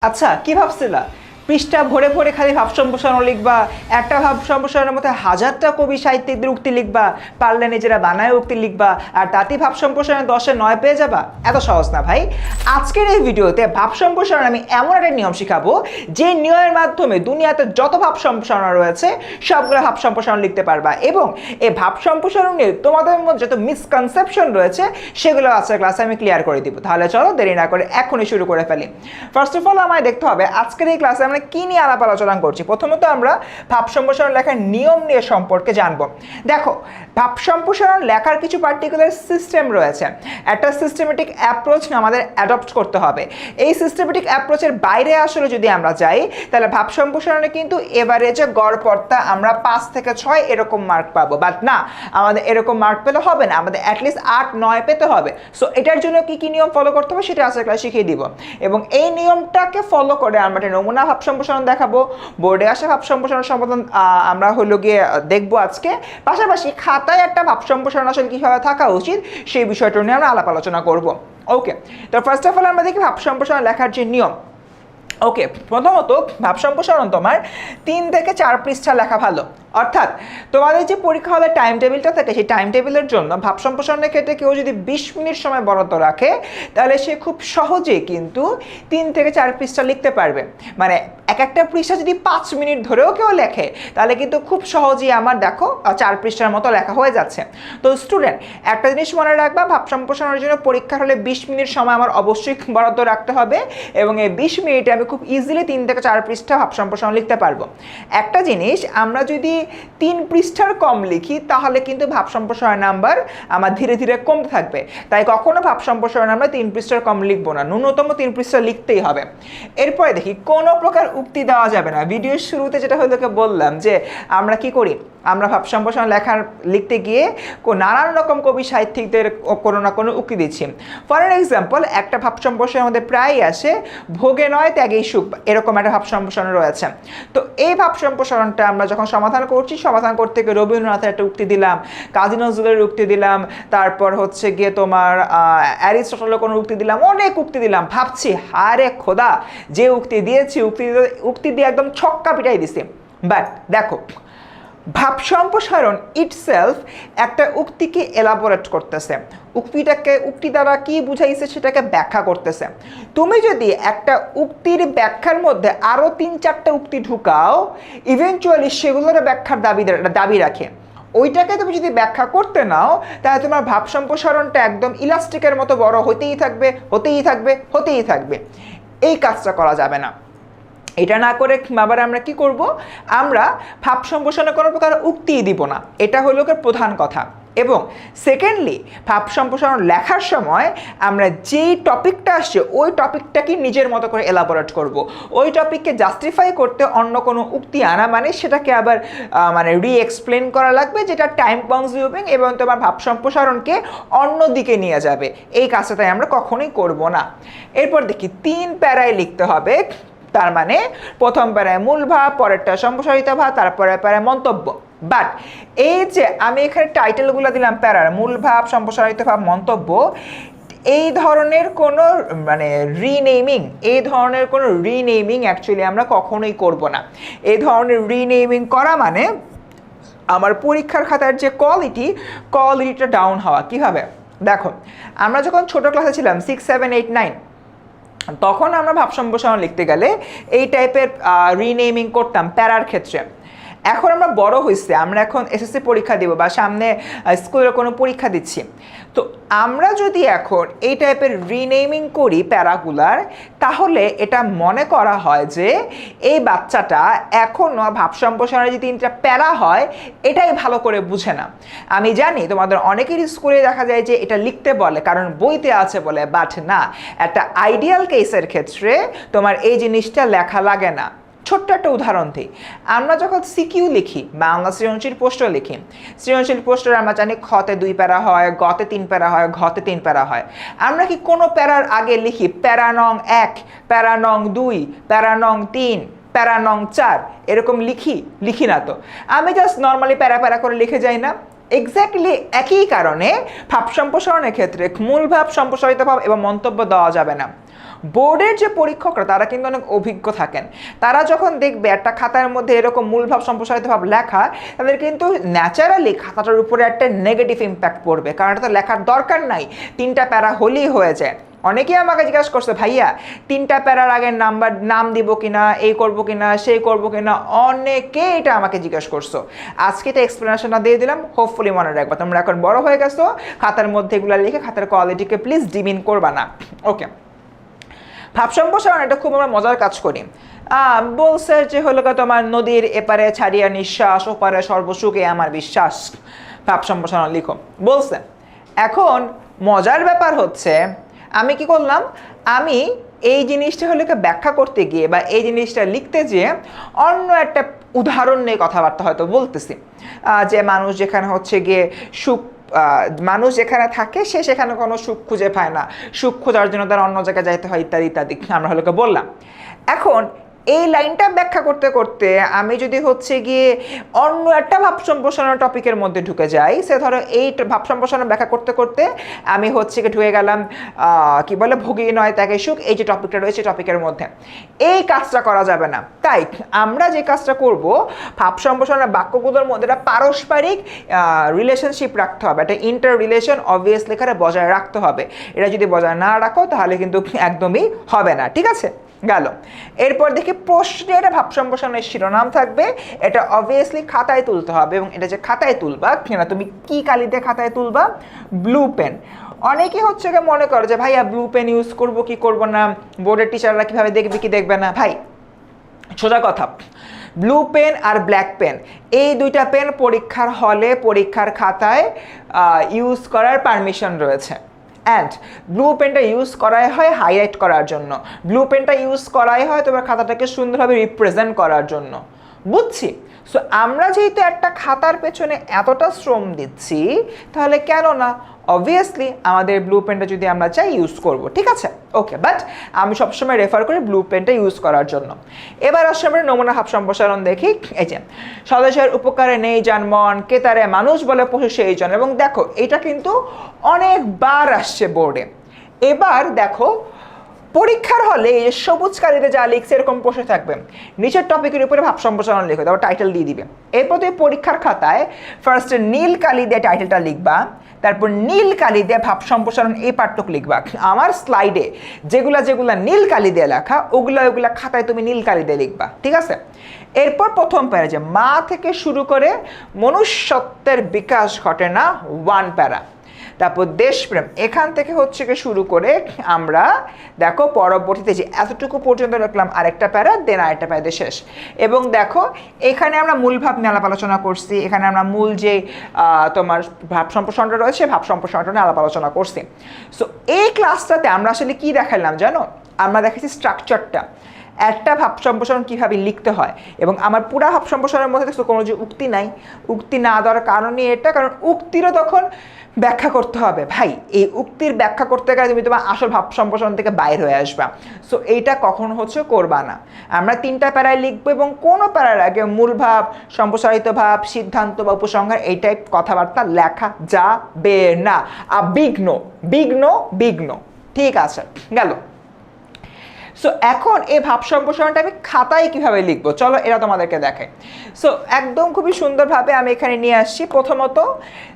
আচ্ছা কি ভাবছিলা পৃষ্ঠা ভরে ভরে খালি ভাব সম্প্রসারণ লিখবা একটা ভাব সম্প্রসারণের মধ্যে হাজারটা কবি সাহিত্যিকদের উক্তি লিখবা পারলে নিজেরা বানায় উক্তি লিখবা আর তাতেই ভাব সম্প্রসারণে 10-এ 9 পেয়ে যাবা এত সহজ না ভাই আজকের এই ভিডিওতে ভাব সম্প্রসারণ আমি এমন একটা নিয়ম শিখাবো যে নিয়মের মাধ্যমে দুনিয়াতে যত ভাব সম্প্রসারণ রয়েছে সবগুলো ভাব সম্প্রসারণ লিখতে পারবা এবং এই ভাব সম্প্রসারণ নিয়ে তোমাদের মধ্যে যত মিসকনসেপশন রয়েছে সেগুলো আজকের ক্লাসে আমি ক্লিয়ার করে দিব তাহলে চলো দেরি না করে এখনই শুরু করে ফেলি ফার্স্ট অফ অল আমায় দেখতে হবে আজকের এই ক্লাসে কি নিয়ে আলাপ আলোচনা করছি প্রথমত আমরা ভাব সম্প্রসারণ লেখার নিয়ম নিয়ে সম্পর্কে জানবো দেখো ভাব সম্প্রসারণ লেখার কিছু পার্টিকুলার সিস্টেম রয়েছে একটা সিস্টেমেটিক অ্যাপ্রোচ আমাদের অ্যাডপ্ট করতে হবে এই সিস্টেমেটিক অ্যাপ্রোচের বাইরে আসলে যদি আমরা যাই তাহলে ভাব সম্প্রসারণে কিন্তু এভারেজে গড় পড়তা আমরা 5 থেকে 6 এরকম মার্ক পাবো বাট না আমাদের এরকম মার্ক পেলে হবে না আমাদের অ্যাটলিস্ট 8-9 পেতে হবে সো এটার জন্য কি কি নিয়ম ফলো করতে হবে সেটা আজকে ক্লাসে শিখিয়ে দিব এবং এই নিয়মটাকে ফলো করে আমরা একটা নমুনা ভাব সম্প্রসারণ দেখাবো বোর্ডে আসা ভাব সম্প্রসারণ সমাধান আমরা হলো গিয়ে দেখবো আজকে পাশাপাশি খাতায় একটা ভাব সম্প্রসারণ আসলে কিভাবে থাকা উচিত সেই বিষয়টা নিয়ে আমরা আলাপ আলোচনা করব ওকে তো ফার্স্ট অফ অল আমরা দেখি ভাব সম্প্রসারণ লেখার যে নিয়ম ওকে প্রথমত ভাব সম্প্রসারণ তোমার 3 থেকে 4 পৃষ্ঠা লেখা ভালো অর্থাৎ তোমাদের যে পরীক্ষা হলে টাইম টেবিলটা থাকে সেই টাইম টেবিলের জন্য ভাব সম্প্রসারণের ক্ষেত্রে কেউ যদি 20 মিনিট সময় বরাদ্দ রাখে তাহলে সে খুব সহজেই কিন্তু 3 থেকে 4 পৃষ্ঠা লিখতে পারবে মানে এক একটা পৃষ্ঠা যদি 5 মিনিট ধরেও কেউ লেখে তাহলে কিন্তু খুব সহজেই আমার দেখো 4 পৃষ্ঠার মতো লেখা হয়ে যাচ্ছে তো স্টুডেন্ট একটা জিনিস মনে রাখবা ভাব সম্প্রসারণের জন্য পরীক্ষা হলে 20 মিনিট সময় আমার অবশ্যই বরাদ্দ রাখতে হবে এবং এই 20 মিনিটে আমি খুব ইজিলি 3 থেকে 4 পৃষ্ঠা ভাব সম্প্রসারণ লিখতে পারবো একটা জিনিস আমরা যদি 3 পৃষ্ঠার কম লিখি তাহলে কিন্তু ভাব সম্প্রসারণ নাম্বার আমার ধীরে ধীরে কমতে থাকবে তাই কখনো ভাব সম্প্রসারণ আমরা 3 পৃষ্ঠার কম লিখবো না ন্যূনতম 3 পৃষ্ঠা লিখতেই হবে এরপরে দেখি কোনো প্রকার উক্তি দেওয়া যাবে না ভিডিওর শুরুতে যেটা হয়তো বললাম যে আমরা কি করি আমরা ভাব সম্প্রসারণ লিখতে গিয়ে নানান রকম কবি সাহিত্যিকদের কোনো না কোনো উক্তি দিচ্ছি ফর এক্সাম্পল একটা ভাব সম্প্রসারণ আমাদের প্রায়ই আসে ভোগে নয় ত্যাগেই সুখ এরকম একটা ভাব সম্প্রসারণ রয়েছে তো এই ভাব সম্প্রসারণটা আমরা যখন সমাধান করছি সমাধান করতে গিয়ে রবীন্দ্রনাথের একটা উক্তি দিলাম কাজী নজরুলের উক্তি দিলাম তারপর হচ্ছে গিয়ে তোমার অ্যারিস্টটলের কোনো উক্তি দিলাম অনেক উক্তি দিলাম ভাবছি হারে খোদা যে উক্তি দিয়েছি উক্তি দিয়ে একদম ছক্কা পিটাই দিছি বাট দেখো ভাব সম্প্রসারণ ইটসেলফ একটা উক্তিকে এলাবোরেট করতেছে উক্তি দ্বারা কি বুঝাইছে সেটাকে ব্যাখ্যা করতেছে তুমি যদি একটা উক্তির ব্যাখ্যার মধ্যে আরও 3-4টা উক্তি ঢুকাও ইভেনচুয়ালি সেগুলোর ব্যাখ্যার দাবি রাখে ওইটাকে তুমি যদি ব্যাখ্যা করতে নাও তাহলে তোমার ভাব সম্প্রসারণটা একদম ইলাস্টিকের মতো বড় হতেই থাকবে এই কাজটা করা যাবে না এটা না করে আবার আমরা কি করব আমরা ভাব সম্প্রসারণে কোনো প্রকার উক্তিই দিব না এটা হলো প্রধান কথা এবং সেকেন্ডলি ভাব সম্প্রসারণ লেখার সময় আমরা যেই টপিকটা আসছে ওই টপিকটাকে নিজের মতো করে এলাবোরেট করব ওই টপিককে জাস্টিফাই করতে অন্য কোনো উক্তি আনা মানে সেটাকে আবার মানে রি-এক্সপ্লেন করা লাগবে যেটা টাইম কনজিউমিং এবং তোমার ভাব সম্প্রসারণকে অন্য দিকে নিয়ে যাবে এই কাজটা তাই আমরা কখনোই করব না এরপর দেখি 3 প্যারায় লিখতে হবে তার মানে প্রথম প্যারায় মূল ভাব পরেরটা সম্প্রসারিত ভাব তারপরে প্যারায় মন্তব্য বাট এই যে আমি এখানে টাইটেলগুলো দিলাম প্যারার মূল ভাব সম্প্রসারিত ভাব মন্তব্য এই ধরনের কোনো মানে রিনেমিং অ্যাকচুয়ালি আমরা কখনোই করব না এই ধরনের রিনেমিং করা মানে আমার পরীক্ষার খাতার যে কোয়ালিটিটা ডাউন হওয়া কীভাবে দেখো আমরা যখন ছোট ক্লাসে ছিলাম 6, 7, 8, 9 তখন আমরা ভাব সম্প্রসারণ লিখতে গেলে এই টাইপের রিনেমিং করতাম প্যারার ক্ষেত্রে এখন আমরা বড় হয়েছে আমরা এখন এসএসসি পরীক্ষা দেব বা সামনে স্কুলের কোনো পরীক্ষা দিচ্ছি তো আমরা যদি এখন এই টাইপের রিনেমিং করি প্যারাগুলার তাহলে এটা মনে করা হয় যে এই বাচ্চাটা এখনও ভাব সম্প্রসারণে যে 3টা প্যারা হয় এটাই ভালো করে বুঝে না আমি জানি তোমাদের অনেকেরই স্কুলে দেখা যায় যে এটা লিখতে বলে কারণ বইতে আছে বলে বাট না একটা আইডিয়াল কেসের ক্ষেত্রে তোমার এই জিনিসটা লেখা লাগে না ছোট্ট একটা উদাহরণ দিই আমরা যখন সিকিউ লিখি বা আমরা সৃজনশীল প্রশ্ন লিখি সৃজনশীল প্রশ্নের আমরা জানি খতে 2 প্যারা হয় গতে 3 প্যারা হয় ঘতে 3 প্যারা হয় আমরা কি কোনো প্যারার আগে লিখি প্যারা নং 1 প্যারা নং 2 প্যারা নং 3 প্যারা নং 4 এরকম লিখি না তো আমি জাস্ট নর্মালি প্যারা করে লিখে যাই না এক্স্যাক্টলি একই কারণে ভাব সম্প্রসারণের ক্ষেত্রে মূল ভাব সম্প্রসারিত ভাব এবং মন্তব্য দেওয়া যাবে না বোর্ডের যে পরীক্ষকরা তারা কিন্তু অনেক অভিজ্ঞ থাকেন। তারা যখন দেখবে একটা খাতার মধ্যে এরকম মূল ভাব সম্প্রসারিত ভাব লেখা, তাদের কিন্তু ন্যাচারালি খাতাটার উপরে একটা নেগেটিভ ইম্প্যাক্ট পড়বে, কারণ এটা তো লেখার দরকার নাই, 3টা প্যারা হলেই হয়ে যায়। অনেকেই আমাকে জিজ্ঞাসা করছে, ভাইয়া 3টা প্যারার আগে নাম দিব কিনা, এই করবো কিনা, সেই করবো কিনা, অনেকে এটা আমাকে জিজ্ঞাসা করছো। আজকে এটা এক্সপ্লেনেশনটা দিয়ে দিলাম, হোপফুলি মনে রাখবা। তোমরা এখন বড় হয়ে গেছো, খাতার মধ্যে এগুলো লিখে খাতার কোয়ালিটিকে প্লিজ ডিমিন করবা না। ওকে, ভাব সম্প্রসারণ এটা খুব আমরা মজার কাজ করি। বলছে যে হলো তোমার নদীর এপারে ছাড়িয়া নিঃশ্বাস, ওপারে সর্বসুখে আমার বিশ্বাস, ভাব সম্প্রসারণ লিখো বলছে। এখন মজার ব্যাপার হচ্ছে আমি কি করলাম, আমি এই জিনিসটা হলো ব্যাখ্যা করতে গিয়ে বা এই জিনিসটা লিখতে যেয়ে অন্য একটা উদাহরণ নিয়ে কথাবার্তা হয়তো বলতেছি, যে মানুষ যেখানে হচ্ছে গিয়ে সুখ, মানুষ যেখানে থাকে সে সেখানে কোনো সুখ খুঁজে পায় না, সুখ খোঁজার জন্য তার অন্য জায়গায় যাইতে হয়, ইত্যাদি ইত্যাদি আমরা হলো বললাম। এখন এই লাইনটা ব্যাখ্যা করতে করতে আমি যদি হচ্ছে গিয়ে অন্য একটা ভাব সম্প্রসারণ টপিকের মধ্যে ঢুকে যাই, সে ধরো এই ভাব সম্প্রসারণ ব্যাখ্যা করতে করতে আমি হচ্ছে গিয়ে ঢুকে গেলাম কি বলে ভোগী নয় তাকে সুখ, এই যে টপিকটা রয়েছে টপিকের মধ্যে, এই কাজটা করা যাবে না। তাই আমরা যে কাজটা করব, ভাব সম্প্রসারণের বাক্যগুলোর মধ্যে একটা পারস্পরিক রিলেশনশিপ রাখতে হবে, একটা ইন্টার রিলেশন অবভিয়াসলি এখানে বজায় রাখতে হবে। এটা যদি বজায় না রাখো তাহলে কিন্তু একদমই হবে না, ঠিক আছে? গেল। এরপর দেখি প্রশ্নের ভাব সম্প্রসারণের শিরোনাম থাকবে, এটা অবভিয়াসলি খাতায় তুলতে হবে, এবং এটা যে খাতায় তুলবা কিনা তুমি কি কালিতে খাতায় তুলবা, ব্লু পেন। অনেকে হচ্ছে মনে করো যে ভাইয়া ব্লু পেন ইউজ করবো কি করবো না, বোর্ডের টিচাররা কিভাবে দেখবে কি দেখবে না। ভাই সোজা কথা, ব্লু পেন আর ব্ল্যাক পেন এই দুইটা পেন পরীক্ষার হলে পরীক্ষার খাতায় ইউজ করার পারমিশন রয়েছে। অ্যান্ড ব্লু পেনটা ইউজ করাই হয় হাইলাইট করার জন্য, ব্লু পেনটা ইউজ করাই হয় তোমার খাতাটাকে সুন্দরভাবে রিপ্রেজেন্ট করার জন্য, বুঝছি? সো আমরা যেহেতু একটা খাতার পেছনে এতটা শ্রম দিচ্ছি, তাহলে কেন না অবভিয়াসলি আমাদের ব্লু পেনটা যদি আমরা চাই ইউজ করব, ঠিক আছে? ওকে, বাট আমি সবসময় রেফার করি ব্লু পেনটা ইউজ করার জন্য। এবার আসলে আমরা নমুনা ভাব সম্প্রসারণ দেখি। এই যে স্বদেশের উপকারে নেই জানমন, কেতারে মানুষ বলে পশু সেই জন, এবং দেখো এটা কিন্তু অনেকবার আসছে বোর্ডে। এবার দেখো পরীক্ষার হলে এই সবুজ কালিতে যা লিখছে এরকম প্রশ্ন থাকবে, নিচের টপিকের উপরে ভাব সম্প্রসারণ লিখো, তারপর টাইটেল দিয়ে দিবে। এরপর তুমি পরীক্ষার খাতায় ফার্স্টে নীল কালি দিয়ে টাইটেলটা লিখবা, তারপর নীল কালি দিয়ে ভাব সম্প্রসারণ এই পাঠটুকু লিখবা। আমার স্লাইডে যেগুলা নীল কালি দিয়ে লেখা ওগুলা খাতায় তুমি নীল কালি দিয়ে লিখবা, ঠিক আছে? এরপর প্রথম প্যারা যে মা থেকে শুরু করে মনুষ্যত্বের বিকাশ ঘটে না, 1 প্যারা। তারপর দেশপ্রেম, এখান থেকে হচ্ছে শুরু করে আমরা দেখো পরবর্তীতে যে এতটুকু পর্যন্ত রাখলাম আরেকটা প্যারা, দেন আরেকটা প্যারা শেষ। এবং দেখো এখানে আমরা মূল ভাব নিয়ে আলাপ আলোচনা করছি, এখানে আমরা মূল যে তোমার ভাব সম্প্রসারণটা রয়েছে ভাব সম্প্রসারণটা নিয়ে আলাপ আলোচনা করছি। সো এই ক্লাসটাতে আমরা আসলে কি দেখালাম জানো, আমরা দেখেছি স্ট্রাকচারটা, একটা ভাব সম্প্রসারণ কীভাবে লিখতে হয়। এবং আমার পুরা ভাব সম্প্রসারণের মধ্যে দেখছো কোনো যে উক্তি নাই, উক্তি না দেওয়ার কারণই এটা, কারণ উক্তিরও তখন ব্যাখ্যা করতে হবে। ভাই এই উক্তির ব্যাখ্যা করতে গেলে তুমি তোমার আসল ভাব সম্প্রসারণ থেকে বাইর হয়ে আসবা। সো এইটা কখনো হচ্ছে করবা না। আমরা 3টা প্যারায় লিখবো এবং কোনো প্যারার আগে মূল ভাব, সম্প্রসারিত ভাব, সিদ্ধান্ত বা উপসংহার এই টাইপ কথাবার্তা লেখা যাবে না। বিঘ্ন, ঠিক আছে? গেল। সো এখন এই ভাব সম্প্রসারণটা আমি খাতায় কিভাবে লিখবো, চলো এটা তোমাদেরকে দেখাই। সো একদম খুবই সুন্দরভাবে আমি এখানে নিয়ে আসছি। প্রথমত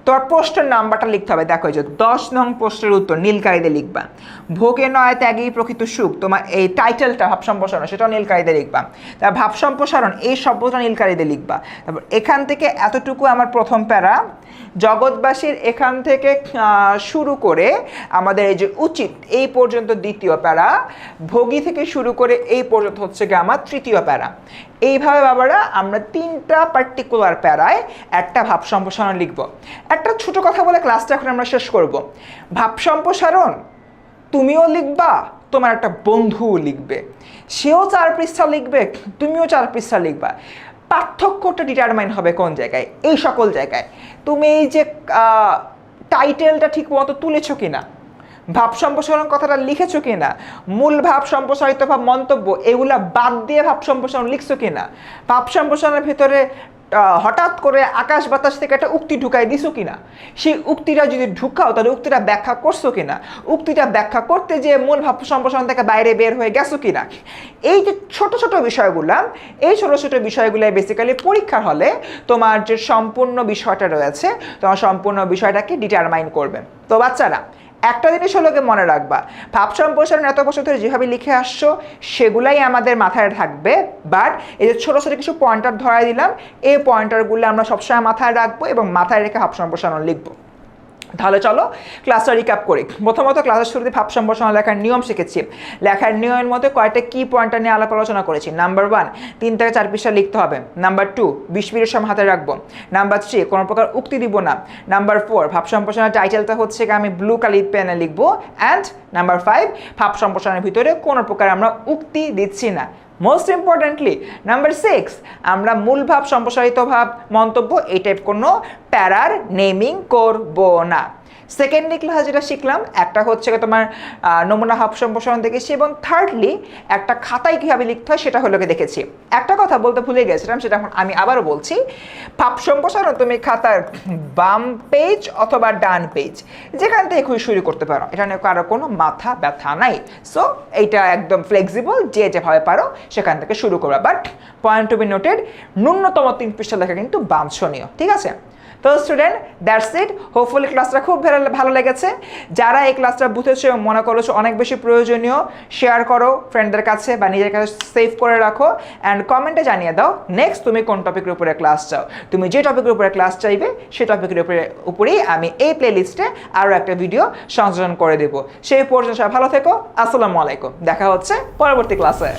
তোমার প্রশ্নের নাম্বারটা লিখতে হবে। দেখো যে 10 নং প্রশ্নের উত্তর নীল কালিতে লিখবা। ভোগে নয় ত্যাগেই প্রকৃত সুখ, তোমার এই টাইটেলটা ভাব সম্প্রসারণ সেটাও নীল কালিতে লিখবা। তারপর ভাব সম্প্রসারণ এই শব্দটা নীল কালিতে লিখবা। তারপর এখান থেকে এতটুকু আমার প্রথম প্যারা, জগৎবাসীর এখান থেকে শুরু করে আমাদের এই যে উচিত এই পর্যন্ত দ্বিতীয় প্যারা, ভোগী থেকে শুরু করে এই পর্যন্ত হচ্ছে গিয়ে আমার তৃতীয় প্যারা। এইভাবে বাবারা আমরা 3টা পার্টিকুলার প্যারায় একটা ভাব সম্প্রসারণ লিখব। একটা ছোট কথা বলে ক্লাসটা এখন আমরা শেষ করব। ভাব সম্প্রসারণ তুমিও লিখবা, তোমার একটা বন্ধুও লিখবে, সেও 4 পৃষ্ঠা লিখবে, তুমিও 4 পৃষ্ঠা লিখবা। পার্থক্যটা ডিটারমাইন হবে কোন জায়গায়, এই সকল জায়গায়। তুমি এই যে টাইটেলটা ঠিক মতো তুলেছো কিনা, ভাব সম্প্রসারণ কথাটা লিখেছো কিনা, মূল ভাব, সম্প্রসারিত ভাব, মন্তব্য এগুলা বাদ দিয়ে ভাব সম্প্রসারণ লিখছো কিনা, ভাব সম্প্রসারণের ভিতরে হঠাৎ করে আকাশ বাতাস থেকে একটা উক্তি ঢুকাই দিছো কিনা, সেই উক্তিটা যদি ঢুকাও তাহলে উক্তিটা ব্যাখ্যা করছো কিনা, উক্তিটা ব্যাখ্যা করতে যে মূল ভাব সম্প্রসারণ থেকে বাইরে বের হয়ে গেছো কিনা। এই যে ছোট ছোট বিষয়গুলো, এই ছোট ছোট বিষয়গুলো বেসিক্যালি পরীক্ষার হলে তোমার যে সম্পূর্ণ বিষয়টা রয়েছে তোমার সম্পূর্ণ বিষয়টাকে ডিটারমাইন করবে। তো বাচ্চারা একটা জিনিস হলো মনে রাখবা, ভাব সম্প্রসারণ এত বছর ধরে যেভাবে লিখে আসছো সেগুলাই আমাদের মাথায় থাকবে, বাট এই যে ছোটো ছোটো কিছু পয়েন্টার ধরাই দিলাম, এই পয়েন্টারগুলো আমরা সবসময় মাথায় রাখবো এবং মাথায় রেখে ভাব সম্প্রসারণ লিখবো। তাহলে চলো ক্লাসটা রিক্যাপ করি। প্রথমত ক্লাসের শুরুতে ভাব সম্প্রসারণ লেখার নিয়ম শিখেছি। লেখার নিয়মের মধ্যে কয়েকটা কি পয়েন্টার নিয়ে আলোচনা করেছি। নাম্বার 1, 3 থেকে 4 পৃষ্ঠা লিখতে হবে। নাম্বার 2, 20 মিনিট সময় হাতে রাখবো। নাম্বার 3, কোনো প্রকার উক্তি দিব না। নাম্বার 4, ভাব সম্প্রসারণের টাইটেলটা হচ্ছে আমি ব্লু কালির পেনে লিখবো। অ্যান্ড নাম্বার 5, ভাব সম্প্রসারণের ভিতরে কোনো প্রকার আমরা উক্তি দিচ্ছি না। মোস্ট ইম্পর্টেন্টলি নাম্বার 6, আমরা মূল ভাব, সম্প্রসারিত ভাব, মন্তব্য এই টাইপ কোনো প্যারার নেমিং করব না। সেকেন্ডলি ক্লাস যেটা শিখলাম একটা হচ্ছে তোমার নমুনা ভাব সম্প্রসারণ দেখেছি, এবং থার্ডলি একটা খাতায় কীভাবে লিখতে হয় সেটা হলো দেখেছি। একটা কথা বলতে ভুলে গেছিলাম, সেটা আমি আবারও বলছি, ভাব সম্প্রসারণ তুমি খাতার বাম পেজ অথবা ডান পেজ যেখান থেকে খুবই শুরু করতে পারো, এটা নিয়ে কারো কোনো মাথা ব্যথা নাই। সো এইটা একদম ফ্লেক্সিবল, যে যেভাবে পারো সেখান থেকে শুরু করবে। But point to be noted, ন্যূনতম 3 পৃষ্ঠা লেখা কিন্তু বাঞ্ছনীয়, ঠিক আছে? তো স্টুডেন্ট, দ্যাটস ইট। হোপফুলি ক্লাসটা খুব ভালো লেগেছে। যারা এই ক্লাসটা বুঝেছো এবং মনে করেছো অনেক বেশি প্রয়োজনীয়, শেয়ার করো ফ্রেন্ডদের কাছে বা নিজের কাছে সেভ করে রাখো, অ্যান্ড কমেন্টে জানিয়ে দাও নেক্সট তুমি কোন টপিকের উপরে ক্লাস চাও। তুমি যে টপিকের উপরে ক্লাস চাইবে সেই টপিকের উপরেই আমি এই প্লেলিস্টে আরও একটা ভিডিও সংযোজন করে দেবো। সেই পর্যন্ত সবাই ভালো থেকো। আসসালামু আলাইকুম। দেখা হচ্ছে পরবর্তী ক্লাসে।